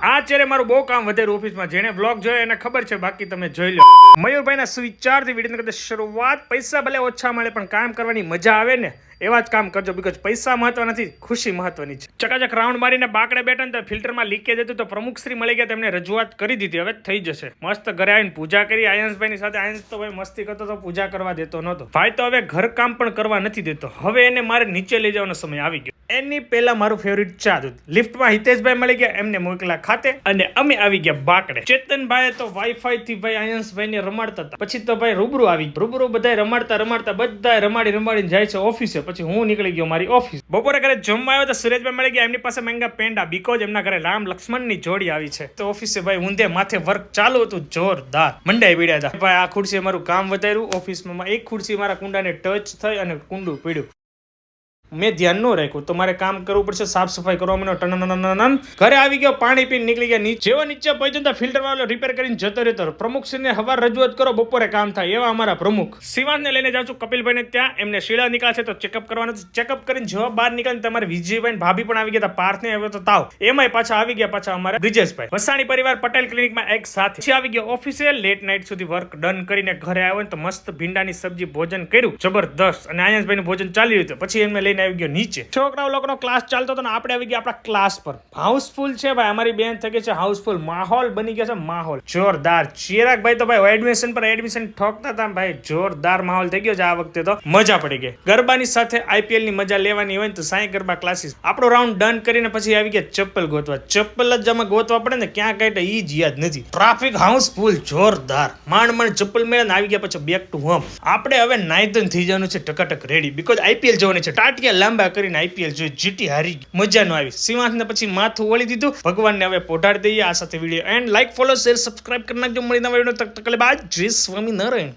આ ચેરે મારું બહુ કામ વધેરું ઓફિસમાં. જેને વ્લોગ જોયો એને ખબર છે, બાકી તમે જોઈ લો. મયુરભાઈના સુવિચારથી વિડીયો કરતા શરૂઆત. પૈસા ભલે ઓછા મળે પણ કામ કરવાની મજા આવે ને એવા જ કામ કરજો. બીકોઝ પૈસા મહત્વ નથી, ખુશી મહત્વની છે. ચકાચક રાઉન્ડ મારીને બાકડે બેઠા ને તો ફિલ્ટરમાં લીકેજ હતું તો પ્રમુખશ્રી મળી ગયા, તેમને રજૂઆત કરી દીધી. હવે થઈ જશે. મસ્ત ઘરે આવીને પૂજા કરી આયંશભાઈની સાથે. આયંશ તો ભાઈ મસ્તી કરતો તો પૂજા કરવા દેતો નહોતો. ભાઈ તો હવે ઘર કામ પણ કરવા નથી દેતો. હવે એને મારે નીચે લઈ જવાનો સમય આવી ગયો. એની પહેલા મારું ફેવરિટ ચા દૂધ. લિફ્ટમાં હિતેશભાઈ મળી ગયા, એમને મોકલા ખાતે અને અમે આવી ગયા બાકડે. ચેતનભાઈ તો વાઈફાઈ થી ભાઈ આયંશભાઈને રમાડતા હતા. પછી તો ભાઈ રૂબરૂ આવી. રૂબરૂ બધા રમાડતા બધા રમાડીને જાય છે ઓફિસે. પછી હું નીકળી ગયો મારી ઓફિસ. બપોરે ઘરે જમવા આવ્યો તો સુરેશભાઈ મળી ગયા, એમની પાસે માંગ્યા પેંડા. બીકોઝ એમના ઘરે રામ લક્ષ્મણની જોડી આવી છે. તો ઓફિસે ભાઈ ઊંધે માથે વર્ક ચાલુ હતું, જોરદાર મંડાઈ પીડ્યા હતા. ભાઈ આ ખુરશી મારું કામ વધાર્યું ઓફિસમાં. એક ખુરશી મારા કુંડાને ટચ થઈ અને કુંડું પીડ્યું. મેં ધ્યાન ન રાખ્યું તો મારે કામ કરવું પડશે. સાફ સફાઈ કરવા ટન ઘરે આવી ગયો, પાણી પીને નીકળી ગયા નીચે. જેવો નીચે પહોંચ્યો તો ફિલ્ટર વાળો રિપેર કરીને જતો રહેતો. પ્રમુખશ્રીને હવાર રજૂઆત કરો, બપોરે કામ થાય એવા અમારા પ્રમુખ. શિવાંશને લઈને જાઉં છું કપિલભાઈને ત્યાં. એમને શીળા નીકળ્યા છે તો ચેકઅપ કરવાનું છે. ચેકઅપ કરીને જેવા બહાર નીકળીને તમારે વિજયભાઈ ભાભી પણ આવી ગયા હતા. પાર્થને આવ્યો તો તાવ, એમાંય પાછા આવી ગયા પાછા અમારા બ્રિજેશભાઈ. વસાણી પરિવાર પટેલ ક્લિનિકમાં એક સાથે. પછી આવી ગયો ઓફિસે. લેટ નાઇટ સુધી વર્ક ડન કરીને ઘરે આવ્યો તો મસ્ત ભીંડાની સબ્જી ભોજન કર્યું, જબરદસ્ત. અને આયંશભાઈનું ભોજન ચાલી રહ્યું હતું. પછી એમને લઈને આવી ગયો નીચે. છોકરાઓ લોકોનો ક્લાસ ચાલતો હતો ને આપણે આવી ગયા આપણા ક્લાસ પર. હાઉસફુલ છે ભાઈ, અમારી બેન થઈ ગઈ છે હાઉસફુલ. માહોલ બની ગયો છે, માહોલ જોરદાર. ચિરાગભાઈ તો ભાઈ એડમિશન પર એડમિશન ઠોકતા હતા ભાઈ. જોરદાર માહોલ થઈ ગયો છે આ વખતે તો. મજા પડી ગઈ. ગરબાની સાથે આઈપીએલ ની મજા લેવાની હોય ને તો સાંઈ ગરબા ક્લાસીસ. આપણો રાઉન્ડ ડન કરીને પછી આવી ગયા ચપ્પલ ગોતવા. ચપ્પલ જ અમે ગોતવા પડે ને ક્યાં કઈ ઈ જ યાદ નથી. ટ્રાફિક હાઉસફુલ જોરદાર. માંડ ચપ્પલ મેળે ને આવી ગયા પછી બેક ટુ હોમ. આપણે હવે નાઈધન થઈ જવાનું છે ટકાટક રેડી. બીકોઝ આઈપીએલ જોવાની છે. ટાટિયા લાંબા કરીને આઈપીએલ જોઈ. જીટી હારી મજા નો આવી. શિવાંશને પછી માથું ઓળી દીધું. ભગવાનને હવે પોઢાડી દઈએ. આ સાથે video and like follow share subscribe કરી નાખજો. મળી નવા વિડીયો તક બાદ. જય સ્વામિનારાયણ.